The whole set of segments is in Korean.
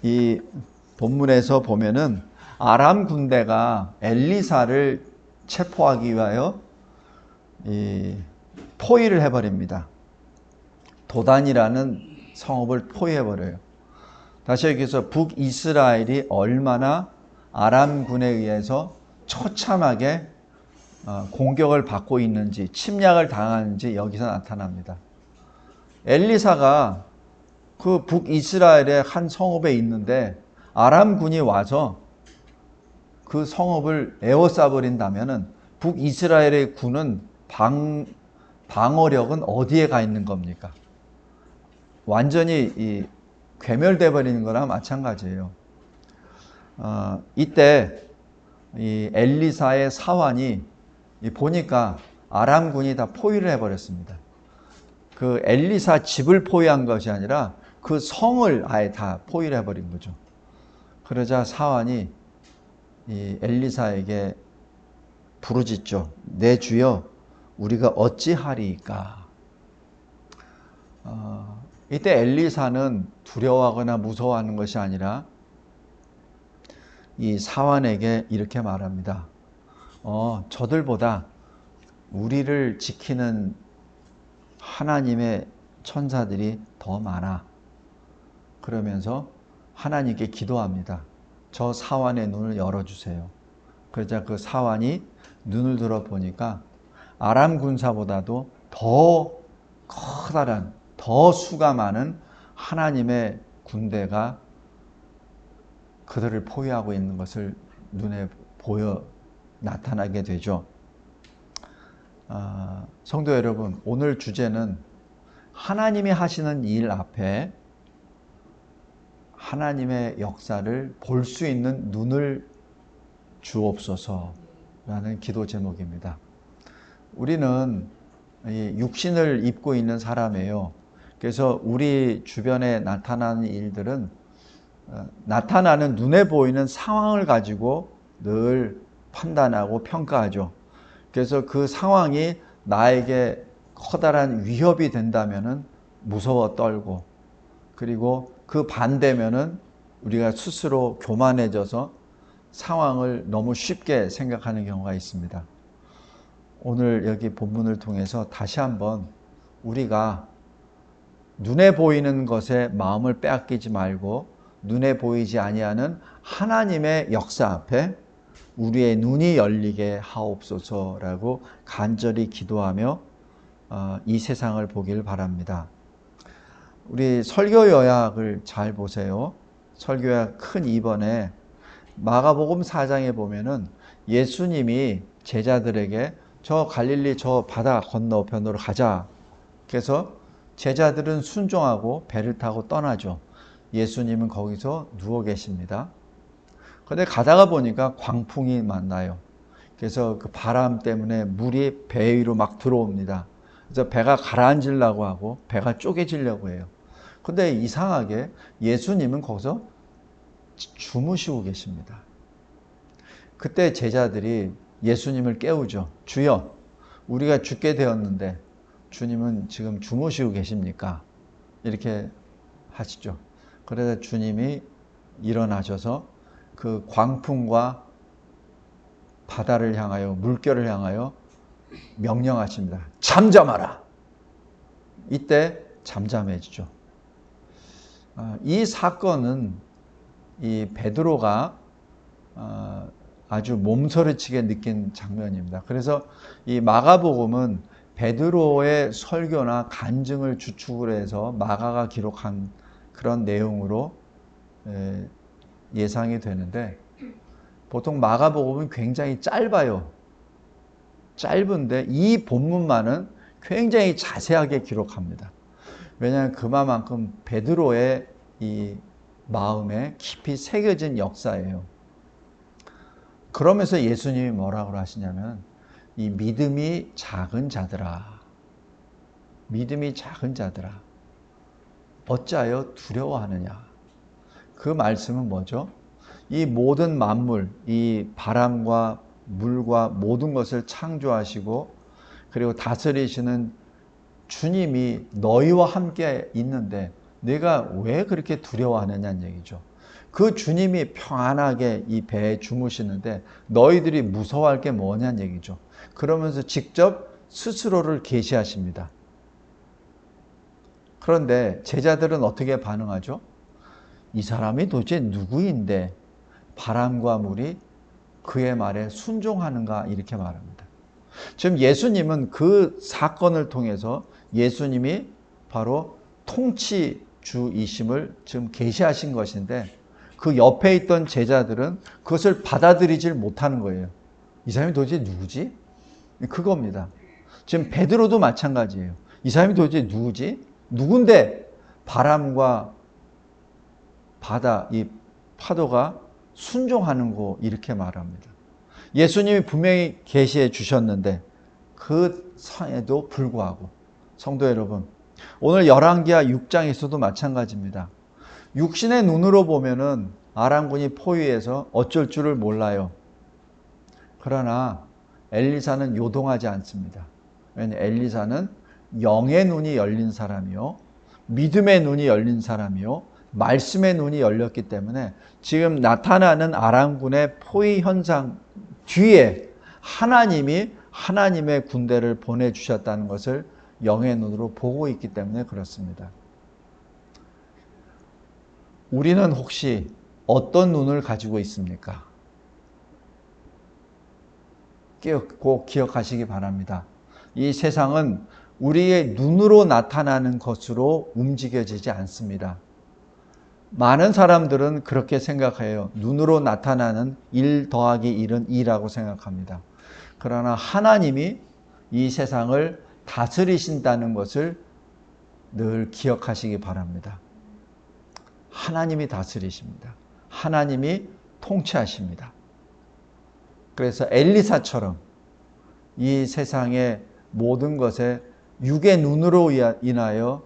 이 본문에서 보면은 아람 군대가 엘리사를 체포하기 위하여 포위를 해버립니다. 도단이라는 성읍을 포위해버려요. 다시 얘기해서 북이스라엘이 얼마나 아람군에 의해서 처참하게 공격을 받고 있는지, 침략을 당하는지 여기서 나타납니다. 엘리사가 그 북이스라엘의 한 성읍에 있는데 아람군이 와서 그 성읍을 에워싸버린다면 북이스라엘의 군은 방어력은 어디에 가 있는 겁니까? 완전히 괴멸돼 버리는 거랑 마찬가지예요. 이때 이 엘리사의 사환이 보니까 아람군이 다 포위를 해버렸습니다. 그 엘리사 집을 포위한 것이 아니라 그 성을 아예 다 포위를 해버린 거죠. 그러자 사환이 이 엘리사에게 부르짖죠. 내 주여, 우리가 어찌하리이까? 이때 엘리사는 두려워하거나 무서워하는 것이 아니라 이 사환에게 이렇게 말합니다. 저들보다 우리를 지키는 하나님의 천사들이 더 많아. 그러면서 하나님께 기도합니다. 저 사환의 눈을 열어주세요. 그러자 그 사환이 눈을 들어보니까 아람 군사보다도 더 커다란, 더 수가 많은 하나님의 군대가 그들을 포위하고 있는 것을 눈에 보여 나타나게 되죠. 성도 여러분, 오늘 주제는 하나님이 하시는 일 앞에 하나님의 역사를 볼 수 있는 눈을 주옵소서라는 기도 제목입니다. 우리는 육신을 입고 있는 사람이에요. 그래서 우리 주변에 나타나는 일들은 나타나는 눈에 보이는 상황을 가지고 늘 판단하고 평가하죠. 그래서 그 상황이 나에게 커다란 위협이 된다면은 무서워 떨고, 그리고 그 반대면은 우리가 스스로 교만해져서 상황을 너무 쉽게 생각하는 경우가 있습니다. 오늘 여기 본문을 통해서 다시 한번 우리가 눈에 보이는 것에 마음을 빼앗기지 말고 눈에 보이지 아니하는 하나님의 역사 앞에 우리의 눈이 열리게 하옵소서라고 간절히 기도하며 이 세상을 보길 바랍니다. 우리 설교 요약을 잘 보세요. 설교 요약 큰 2번에 마가복음 4장에 보면은 예수님이 제자들에게 저 갈릴리 저 바다 건너편으로 가자. 그래서 제자들은 순종하고 배를 타고 떠나죠. 예수님은 거기서 누워 계십니다. 근데 가다가 보니까 광풍이 만나요. 그래서 그 바람 때문에 물이 배 위로 막 들어옵니다. 그래서 배가 가라앉으려고 하고 배가 쪼개지려고 해요. 근데 이상하게 예수님은 거기서 주무시고 계십니다. 그때 제자들이 예수님을 깨우죠. 주여, 우리가 죽게 되었는데 주님은 지금 주무시고 계십니까? 이렇게 하시죠. 그래서 주님이 일어나셔서 그 광풍과 바다를 향하여, 물결을 향하여 명령하십니다. 잠잠하라. 이때 잠잠해지죠. 이 사건은 이 베드로가 아주 몸서리치게 느낀 장면입니다. 그래서 이 마가복음은 베드로의 설교나 간증을 주축으로 해서 마가가 기록한 그런 내용으로 예상이 되는데, 보통 마가복음은 굉장히 짧아요. 짧은데 이 본문만은 굉장히 자세하게 기록합니다. 왜냐하면 그만큼 베드로의 이 마음에 깊이 새겨진 역사예요. 그러면서 예수님이 뭐라고 하시냐면 이 믿음이 작은 자들아, 믿음이 작은 자들아, 어찌하여 두려워하느냐. 그 말씀은 뭐죠? 이 모든 만물, 이 바람과 물과 모든 것을 창조하시고 그리고 다스리시는 주님이 너희와 함께 있는데 내가 왜 그렇게 두려워하느냐는 얘기죠. 그 주님이 평안하게 이 배에 주무시는데 너희들이 무서워할 게 뭐냐는 얘기죠. 그러면서 직접 스스로를 계시하십니다. 그런데 제자들은 어떻게 반응하죠? 이 사람이 도대체 누구인데 바람과 물이 그의 말에 순종하는가 이렇게 말합니다. 지금 예수님은 그 사건을 통해서 예수님이 바로 통치주이심을 지금 계시하신 것인데 그 옆에 있던 제자들은 그것을 받아들이질 못하는 거예요. 이 사람이 도대체 누구지? 그겁니다. 지금 베드로도 마찬가지예요. 이 사람이 도대체 누구지? 누군데 바람과 바다, 이 파도가 순종하는 거 이렇게 말합니다. 예수님이 분명히 계시해 주셨는데 그 상에도 불구하고 성도 여러분, 오늘 열왕기하 6장에서도 마찬가지입니다. 육신의 눈으로 보면은 아람군이 포위해서 어쩔 줄을 몰라요. 그러나 엘리사는 요동하지 않습니다. 왜냐하면 엘리사는 영의 눈이 열린 사람이요, 믿음의 눈이 열린 사람이요, 말씀의 눈이 열렸기 때문에 지금 나타나는 아람군의 포위 현상 뒤에 하나님이 하나님의 군대를 보내주셨다는 것을 영의 눈으로 보고 있기 때문에 그렇습니다. 우리는 혹시 어떤 눈을 가지고 있습니까? 꼭 기억하시기 바랍니다. 이 세상은 우리의 눈으로 나타나는 것으로 움직여지지 않습니다. 많은 사람들은 그렇게 생각해요. 눈으로 나타나는 1 더하기 1은 2라고 생각합니다. 그러나 하나님이 이 세상을 다스리신다는 것을 늘 기억하시기 바랍니다. 하나님이 다스리십니다. 하나님이 통치하십니다. 그래서 엘리사처럼 이 세상의 모든 것에 육의 눈으로 인하여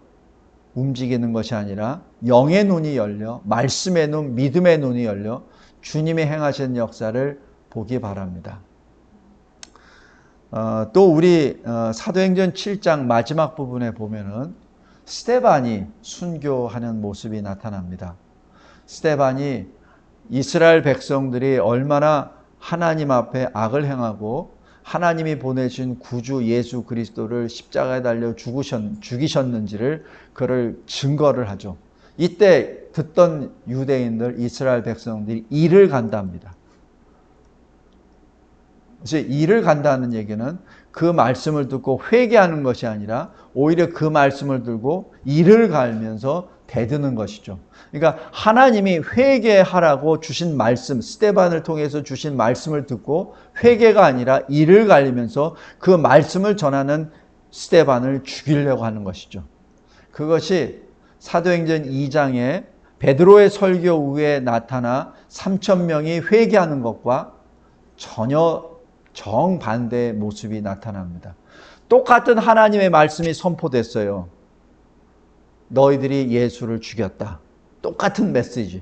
움직이는 것이 아니라 영의 눈이 열려 말씀의 눈, 믿음의 눈이 열려 주님이 행하신 역사를 보기 바랍니다. 또 우리 사도행전 7장 마지막 부분에 보면은 스데반이 순교하는 모습이 나타납니다. 스데반이 이스라엘 백성들이 얼마나 하나님 앞에 악을 행하고 하나님이 보내신 구주 예수 그리스도를 십자가에 달려 죽이셨는지를 그를 증거를 하죠. 이때 듣던 유대인들, 이스라엘 백성들이 일을 간답니다. 그래서 일을 간다는 얘기는 그 말씀을 듣고 회개하는 것이 아니라 오히려 그 말씀을 들고 일을 갈면서 대드는 것이죠. 그러니까 하나님이 회개하라고 주신 말씀, 스데반을 통해서 주신 말씀을 듣고 회개가 아니라 일을 갈리면서 그 말씀을 전하는 스데반을 죽이려고 하는 것이죠. 그것이 사도행전 2장에 베드로의 설교 후에 나타나 3,000명이 회개하는 것과 전혀 정반대의 모습이 나타납니다. 똑같은 하나님의 말씀이 선포됐어요. 너희들이 예수를 죽였다. 똑같은 메시지.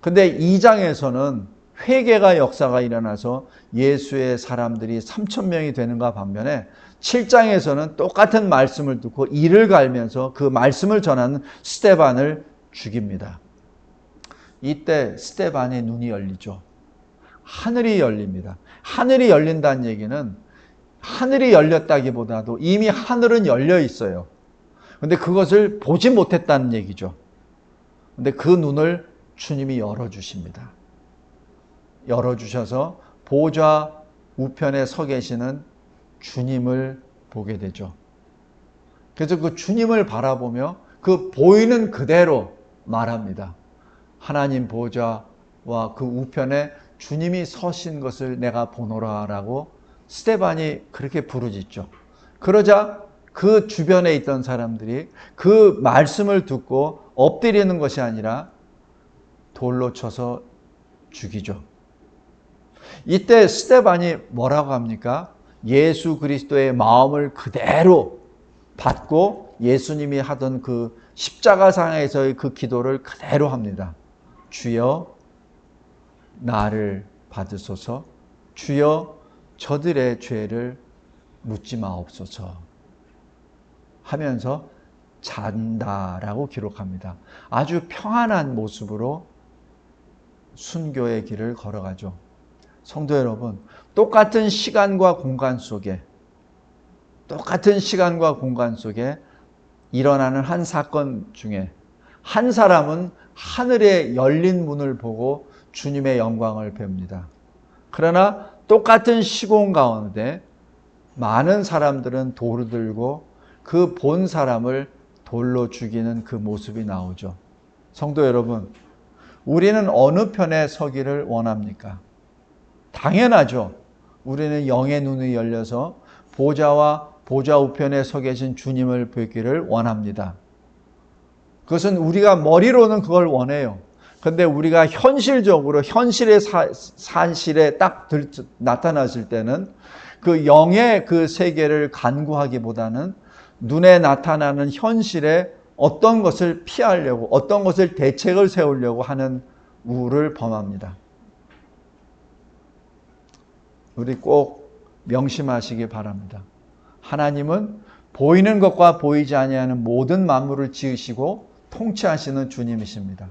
근데 2장에서는 회개가 역사가 일어나서 예수의 사람들이 3,000명이 되는가 반면에 7장에서는 똑같은 말씀을 듣고 이를 갈면서 그 말씀을 전하는 스데반을 죽입니다. 이때 스데반의 눈이 열리죠. 하늘이 열립니다. 하늘이 열린다는 얘기는 하늘이 열렸다기보다도 이미 하늘은 열려 있어요. 근데 그것을 보지 못했다는 얘기죠. 근데 그 눈을 주님이 열어주십니다. 열어주셔서 보좌 우편에 서 계시는 주님을 보게 되죠. 그래서 그 주님을 바라보며 그 보이는 그대로 말합니다. 하나님 보좌와 그 우편에 주님이 서신 것을 내가 보노라라고 스데반이 그렇게 부르짖죠. 그러자 그 주변에 있던 사람들이 그 말씀을 듣고 엎드리는 것이 아니라 돌로 쳐서 죽이죠. 이때 스데반이 뭐라고 합니까? 예수 그리스도의 마음을 그대로 받고 예수님이 하던 그 십자가상에서의 그 기도를 그대로 합니다. 주여 나를 받으소서. 주여 저들의 죄를 묻지 마옵소서 하면서 잔다라고 기록합니다. 아주 평안한 모습으로 순교의 길을 걸어가죠. 성도 여러분, 똑같은 시간과 공간 속에 일어나는 한 사건 중에 한 사람은 하늘의 열린 문을 보고 주님의 영광을 봅니다. 그러나 똑같은 시공 가운데 많은 사람들은 돌을 들고 그 본 사람을 돌로 죽이는 그 모습이 나오죠. 성도 여러분, 우리는 어느 편에 서기를 원합니까? 당연하죠. 우리는 영의 눈이 열려서 보좌와 보좌 우편에 서 계신 주님을 뵙기를 원합니다. 그것은 우리가 머리로는 그걸 원해요. 근데 우리가 현실적으로 현실의 산실에 딱 나타났을 때는 그 영의 그 세계를 간구하기보다는 눈에 나타나는 현실에 어떤 것을 피하려고, 어떤 것을 대책을 세우려고 하는 우를 범합니다. 우리 꼭 명심하시기 바랍니다. 하나님은 보이는 것과 보이지 아니하는 모든 만물을 지으시고 통치하시는 주님이십니다.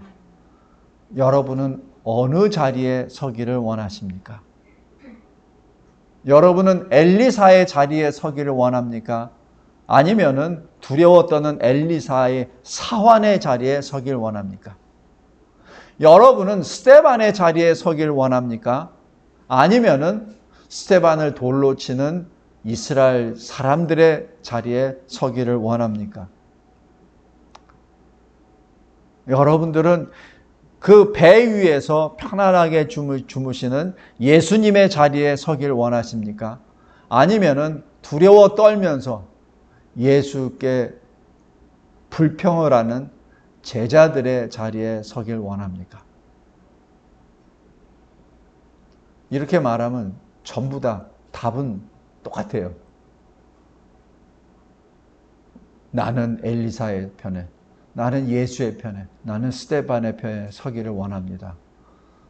여러분은 어느 자리에 서기를 원하십니까? 여러분은 엘리사의 자리에 서기를 원합니까? 아니면은 두려워 떠는 엘리사의 사환의 자리에 서기를 원합니까? 여러분은 스데반의 자리에 서기를 원합니까? 아니면은 스데반을 돌로 치는 이스라엘 사람들의 자리에 서기를 원합니까? 여러분들은 그 배 위에서 편안하게 주무시는 예수님의 자리에 서기를 원하십니까? 아니면은 두려워 떨면서 예수께 불평을 하는 제자들의 자리에 서길 원합니까? 이렇게 말하면 전부 다 답은 똑같아요. 나는 엘리사의 편에, 나는 예수의 편에, 나는 스데반의 편에 서기를 원합니다.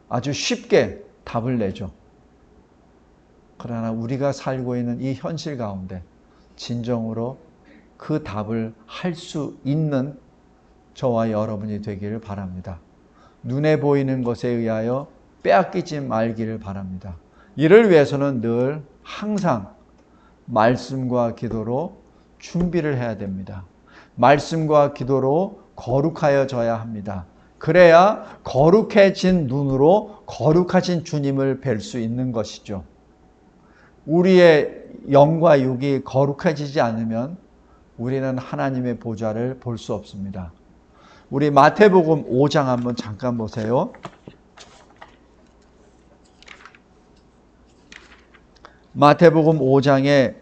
아주 쉽게 답을 내죠. 그러나 우리가 살고 있는 이 현실 가운데 진정으로 그 답을 할 수 있는 저와 여러분이 되기를 바랍니다. 눈에 보이는 것에 의하여 빼앗기지 말기를 바랍니다. 이를 위해서는 늘 항상 말씀과 기도로 준비를 해야 됩니다. 말씀과 기도로 거룩하여져야 합니다. 그래야 거룩해진 눈으로 거룩하신 주님을 뵐 수 있는 것이죠. 우리의 영과 육이 거룩해지지 않으면 우리는 하나님의 보좌를 볼 수 없습니다. 우리 마태복음 5장 한번 잠깐 보세요. 마태복음 5장에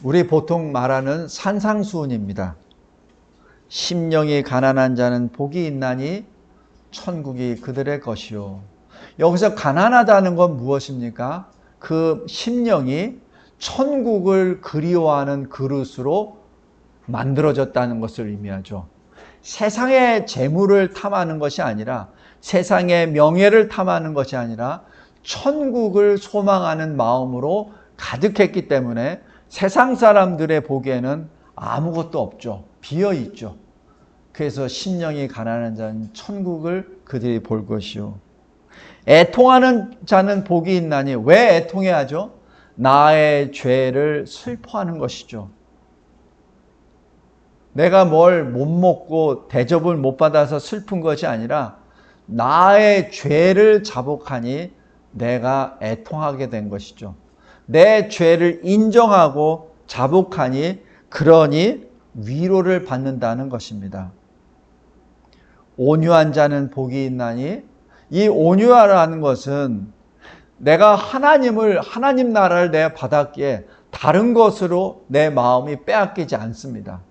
우리 보통 말하는 산상수훈입니다. 심령이 가난한 자는 복이 있나니 천국이 그들의 것이요. 여기서 가난하다는 건 무엇입니까? 그 심령이 천국을 그리워하는 그릇으로 만들어졌다는 것을 의미하죠. 세상의 재물을 탐하는 것이 아니라, 세상의 명예를 탐하는 것이 아니라 천국을 소망하는 마음으로 가득했기 때문에 세상 사람들의 보기에는 아무것도 없죠. 비어 있죠. 그래서 심령이 가난한 자는 천국을 그들이 볼 것이요. 애통하는 자는 복이 있나니, 왜 애통해야 하죠? 나의 죄를 슬퍼하는 것이죠. 내가 뭘 못 먹고 대접을 못 받아서 슬픈 것이 아니라 나의 죄를 자복하니 내가 애통하게 된 것이죠. 내 죄를 인정하고 자복하니, 그러니 위로를 받는다는 것입니다. 온유한 자는 복이 있나니, 이 온유하라는 것은 내가 하나님 나라를 내가 받았기에 다른 것으로 내 마음이 빼앗기지 않습니다.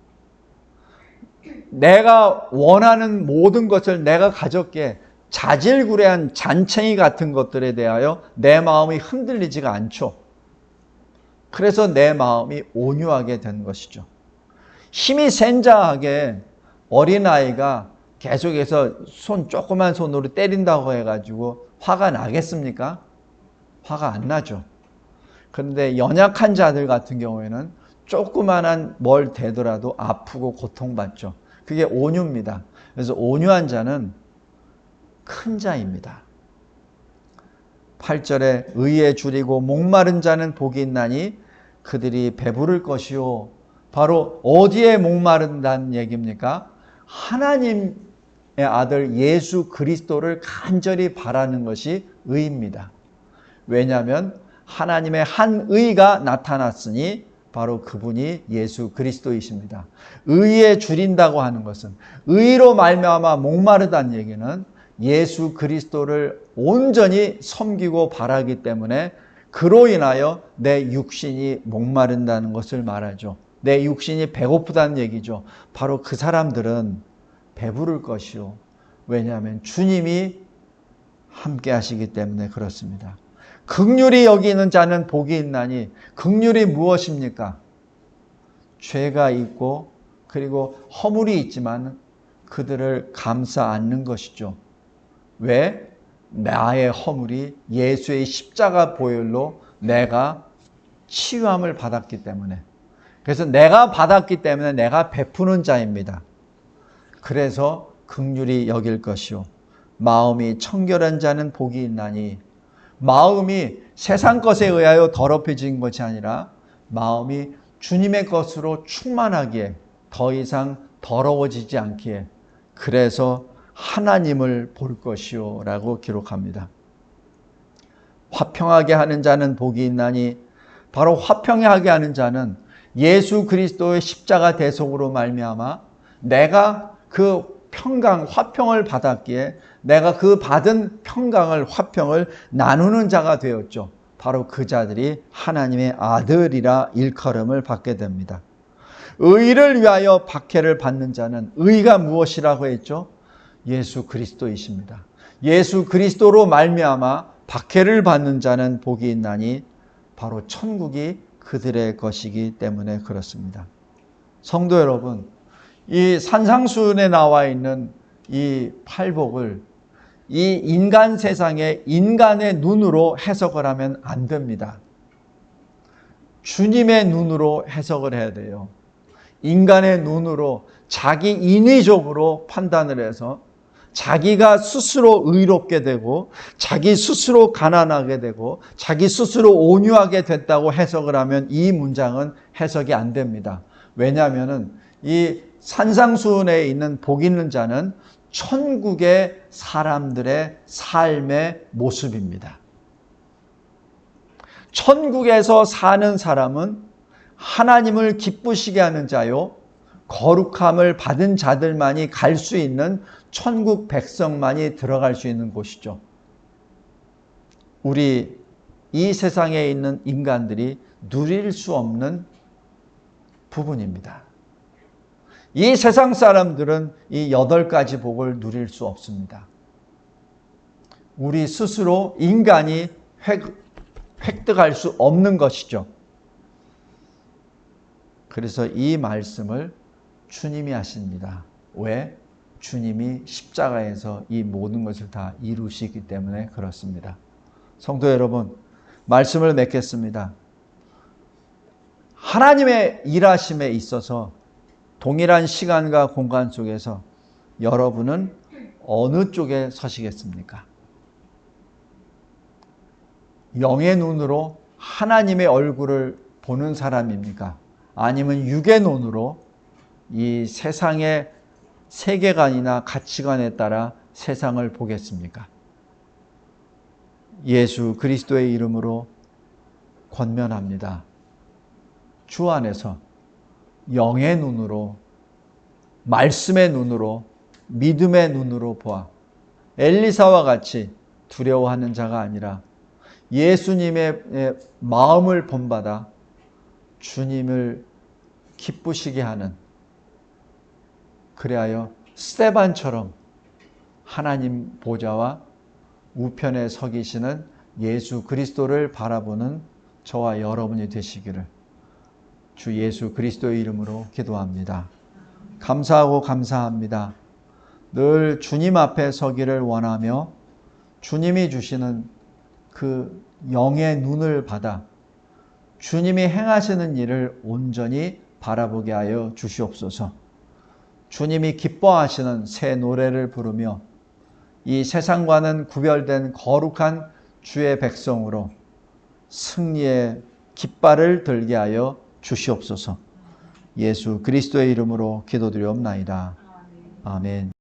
내가 원하는 모든 것을 내가 가졌기에 자질구레한 잔챙이 같은 것들에 대하여 내 마음이 흔들리지가 않죠. 그래서 내 마음이 온유하게 된 것이죠. 힘이 센 자에게 어린아이가 계속해서 조그만 손으로 때린다고 해가지고 화가 나겠습니까? 화가 안 나죠. 그런데 연약한 자들 같은 경우에는 조그만한 뭘 대더라도 아프고 고통받죠. 그게 온유입니다. 그래서 온유한 자는 큰 자입니다. 8절에 의에 줄이고 목마른 자는 복이 있나니 그들이 배부를 것이요. 바로 어디에 목마른다는 얘기입니까? 하나님의 아들 예수 그리스도를 간절히 바라는 것이 의입니다. 왜냐하면 하나님의 한 의가 나타났으니 바로 그분이 예수 그리스도이십니다. 의에 줄인다고 하는 것은 의로 말미암아 목마르다는 얘기는 예수 그리스도를 온전히 섬기고 바라기 때문에 그로 인하여 내 육신이 목마른다는 것을 말하죠. 내 육신이 배고프다는 얘기죠. 바로 그 사람들은 배부를 것이요. 왜냐하면 주님이 함께 하시기 때문에 그렇습니다. 긍휼히 여기는 자는 복이 있나니, 긍휼이 무엇입니까? 죄가 있고 그리고 허물이 있지만 그들을 감싸 안는 것이죠. 왜? 나의 허물이 예수의 십자가 보혈로 내가 치유함을 받았기 때문에. 그래서 내가 받았기 때문에 내가 베푸는 자입니다. 그래서 긍휼히 여길 것이요. 마음이 청결한 자는 복이 있나니, 마음이 세상 것에 의하여 더럽혀진 것이 아니라 마음이 주님의 것으로 충만하기에, 더 이상 더러워지지 않기에, 그래서 하나님을 볼 것이요 라고 기록합니다. 화평하게 하는 자는 복이 있나니, 바로 화평하게 하는 자는 예수 그리스도의 십자가 대속으로 말미암아 내가 그 평강, 화평을 받았기에 내가 그 받은 평강을, 화평을 나누는 자가 되었죠. 바로 그 자들이 하나님의 아들이라 일컬음을 받게 됩니다. 의를 위하여 박해를 받는 자는, 의가 무엇이라고 했죠? 예수 그리스도이십니다. 예수 그리스도로 말미암아 박해를 받는 자는 복이 있나니 바로 천국이 그들의 것이기 때문에 그렇습니다. 성도 여러분, 이 산상수훈에 나와 있는 이 팔복을 이 인간 세상에 인간의 눈으로 해석을 하면 안 됩니다. 주님의 눈으로 해석을 해야 돼요. 인간의 눈으로 자기 인위적으로 판단을 해서 자기가 스스로 의롭게 되고 자기 스스로 가난하게 되고 자기 스스로 온유하게 됐다고 해석을 하면 이 문장은 해석이 안 됩니다. 왜냐하면 이 산상수훈에 있는 복 있는 자는 천국의 사람들의 삶의 모습입니다. 천국에서 사는 사람은 하나님을 기쁘시게 하는 자요, 거룩함을 받은 자들만이 갈 수 있는 천국 백성만이 들어갈 수 있는 곳이죠. 우리 이 세상에 있는 인간들이 누릴 수 없는 부분입니다. 이 세상 사람들은 이 8가지 복을 누릴 수 없습니다. 우리 스스로 인간이 획득할 수 없는 것이죠. 그래서 이 말씀을 주님이 하십니다. 왜? 주님이 십자가에서 이 모든 것을 다 이루시기 때문에 그렇습니다. 성도 여러분, 말씀을 맺겠습니다. 하나님의 일하심에 있어서 동일한 시간과 공간 속에서 여러분은 어느 쪽에 서시겠습니까? 영의 눈으로 하나님의 얼굴을 보는 사람입니까? 아니면 육의 눈으로 이 세상의 세계관이나 가치관에 따라 세상을 보겠습니까? 예수 그리스도의 이름으로 권면합니다. 주 안에서 영의 눈으로, 말씀의 눈으로, 믿음의 눈으로 보아 엘리사와 같이 두려워하는 자가 아니라 예수님의 마음을 본받아 주님을 기쁘시게 하는, 그리하여 스데반처럼 하나님 보좌와 우편에 서 계시는 예수 그리스도를 바라보는 저와 여러분이 되시기를 주 예수 그리스도의 이름으로 기도합니다. 감사하고 감사합니다. 늘 주님 앞에 서기를 원하며 주님이 주시는 그 영의 눈을 받아 주님이 행하시는 일을 온전히 바라보게 하여 주시옵소서. 주님이 기뻐하시는 새 노래를 부르며 이 세상과는 구별된 거룩한 주의 백성으로 승리의 깃발을 들게 하여 주시옵소서. 예수 그리스도의 이름으로 기도드리옵나이다. 아멘.